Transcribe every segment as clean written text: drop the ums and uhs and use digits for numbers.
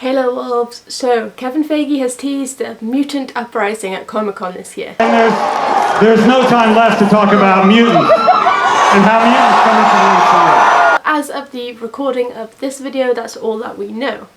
Hey little wolves, so Kevin Feige has teased a mutant uprising at Comic-Con this year. And there's no time left to talk about mutants and how mutants come into the MCU. As of the recording of this video, that's all that we know.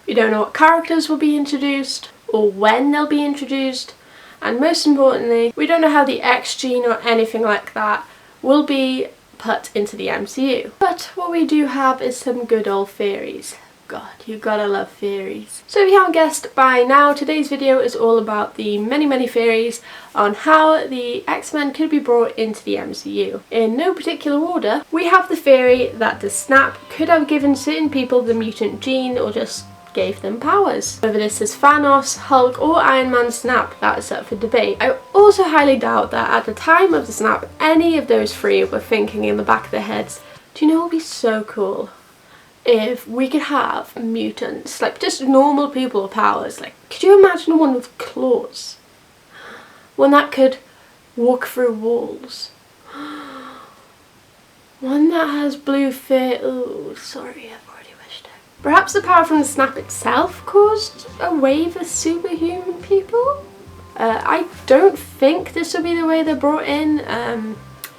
We don't know what characters will be introduced, or when they'll be introduced, and most importantly, we don't know how the X gene or anything like that will be put into the MCU. But what we do have is some good old theories. God, you gotta love theories. So if you haven't guessed by now, today's video is all about the many theories on how the X-Men could be brought into the MCU. In no particular order, we have the theory that the snap could have given certain people the mutant gene or just gave them powers. Whether this is Thanos, Hulk or Iron Man's snap, that is up for debate. I also highly doubt that at the time of the snap, any of those three were thinking in the back of their heads, do you know what would be so cool? If we could have mutants, like just normal people with powers. Like, could you imagine one with claws? One that could walk through walls. One that has blue fur. Oh, sorry, I've already wished it. Perhaps the power from the snap itself caused a wave of superhuman people? I don't think this will be the way they're brought in.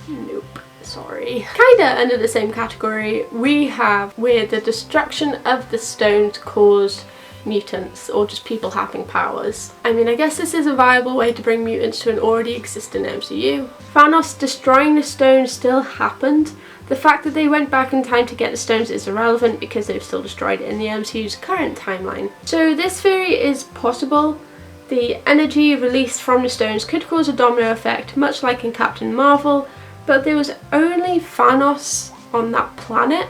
Nope. Sorry. Kinda under the same category, we have where the destruction of the stones caused mutants or just people having powers. I mean, I guess this is a viable way to bring mutants to an already existing MCU. Thanos destroying the stones still happened. The fact that they went back in time to get the stones is irrelevant because they've still destroyed it in the MCU's current timeline. So this theory is possible. The energy released from the stones could cause a domino effect, much like in Captain Marvel. But there was only Thanos on that planet.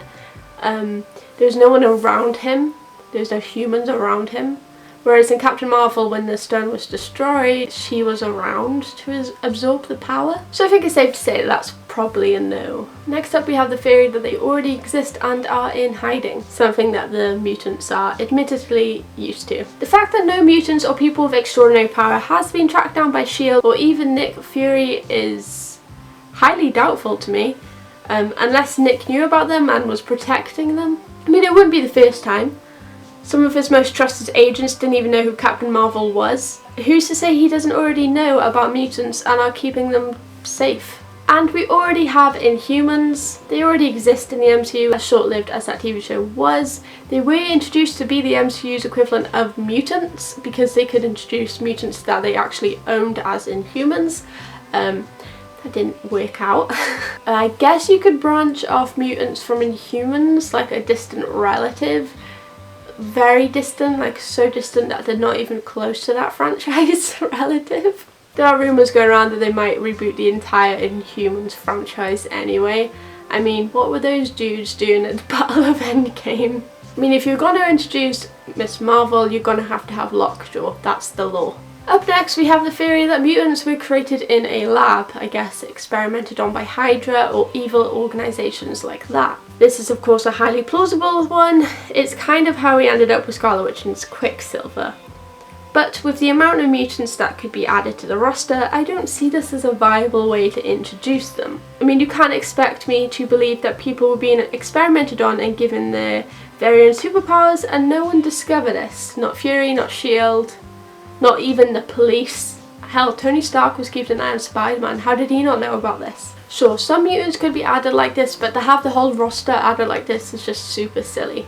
There was no one around him. There was no humans around him. Whereas in Captain Marvel, when the stone was destroyed, she was around to absorb the power. So I think it's safe to say that's probably a no. Next up we have the theory that they already exist and are in hiding. Something that the mutants are admittedly used to. The fact that no mutants or people with extraordinary power has been tracked down by S.H.I.E.L.D. or even Nick Fury is highly doubtful to me, unless Nick knew about them and was protecting them. I mean, it wouldn't be the first time. Some of his most trusted agents didn't even know who Captain Marvel was. Who's to say he doesn't already know about mutants and are keeping them safe? And we already have Inhumans. They already exist in the MCU, as short-lived as that TV show was. They were introduced to be the MCU's equivalent of mutants because they could introduce mutants that they actually owned as Inhumans. That didn't work out. I guess you could branch off mutants from Inhumans, like a distant relative. Very distant, like so distant that they're not even close to that franchise relative. There are rumours going around that they might reboot the entire Inhumans franchise anyway. I mean, what were those dudes doing at the Battle of Endgame? I mean, if you're going to introduce Miss Marvel, you're going to have Lockjaw. That's the law. Up next we have the theory that mutants were created in a lab, I guess experimented on by Hydra or evil organisations like that. This is of course a highly plausible one. It's kind of how we ended up with Scarlet Witch and Quicksilver. But with the amount of mutants that could be added to the roster, I don't see this as a viable way to introduce them. I mean, you can't expect me to believe that people were being experimented on and given their very own superpowers and no one discovered this. Not Fury, not S.H.I.E.L.D. Not even the police. Hell, Tony Stark was keeping an eye on Spider-Man. How did he not know about this? Sure, some mutants could be added like this, but to have the whole roster added like this is just super silly.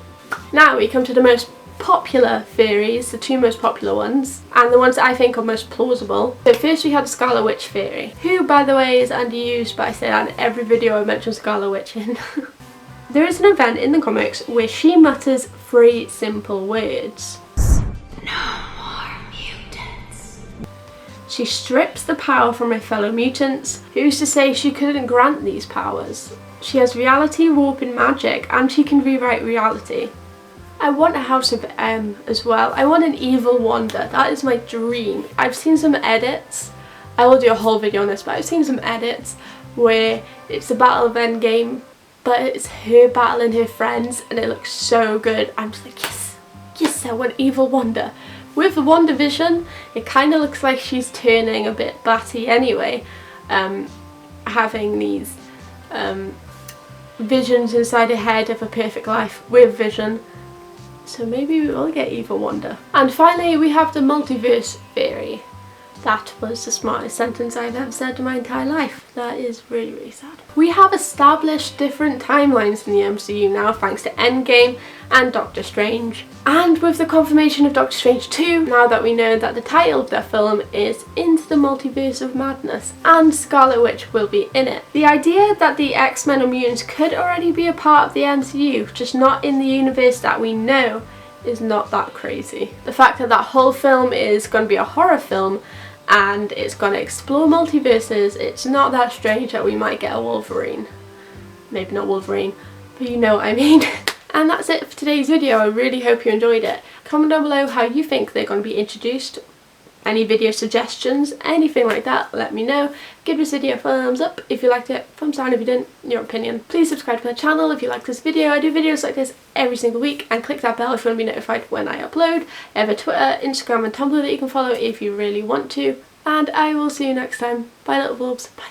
Now we come to the most popular theories, the two most popular ones, and the ones that I think are most plausible. So first we have the Scarlet Witch theory, who by the way is underused, but I say that in every video I mention Scarlet Witch in. There is an event in the comics where she mutters 3 simple words. No. She strips the power from her fellow mutants. Who's to say she couldn't grant these powers? She has reality warping magic and she can rewrite reality. I want a House of M as well. I want an evil Wanda. That is my dream. I've seen some edits. I will do a whole video on this, but I've seen some edits where it's the Battle of Endgame, but it's her battling her friends and it looks so good. I'm just like, yes, yes, I want evil Wanda. With the WandaVision, it kind of looks like she's turning a bit batty anyway, having these visions inside her head of a perfect life with Vision. So maybe we will get Eva Wanda. And finally, we have the multiverse theory. That was the smartest sentence I've ever said in my entire life. That is really, really sad. We have established different timelines in the MCU now, thanks to Endgame and Doctor Strange. And with the confirmation of Doctor Strange 2, now that we know that the title of their film is Into the Multiverse of Madness, and Scarlet Witch will be in it. The idea that the X-Men or mutants could already be a part of the MCU, just not in the universe that we know, is not that crazy. The fact that that whole film is going to be a horror film and it's going to explore multiverses, it's not that strange that we might get a Wolverine. Maybe not Wolverine, but you know what I mean. And that's it for today's video. I really hope you enjoyed it. Comment down below how you think they're going to be introduced. Any video suggestions, anything like that, let me know. Give this video a thumbs up if you liked it, thumbs down if you didn't, your opinion. Please subscribe to my channel if you like this video. I do videos like this every single week, and click that bell if you want to be notified when I upload. I have a Twitter, Instagram and Tumblr that you can follow if you really want to. And I will see you next time. Bye little bulbs, bye.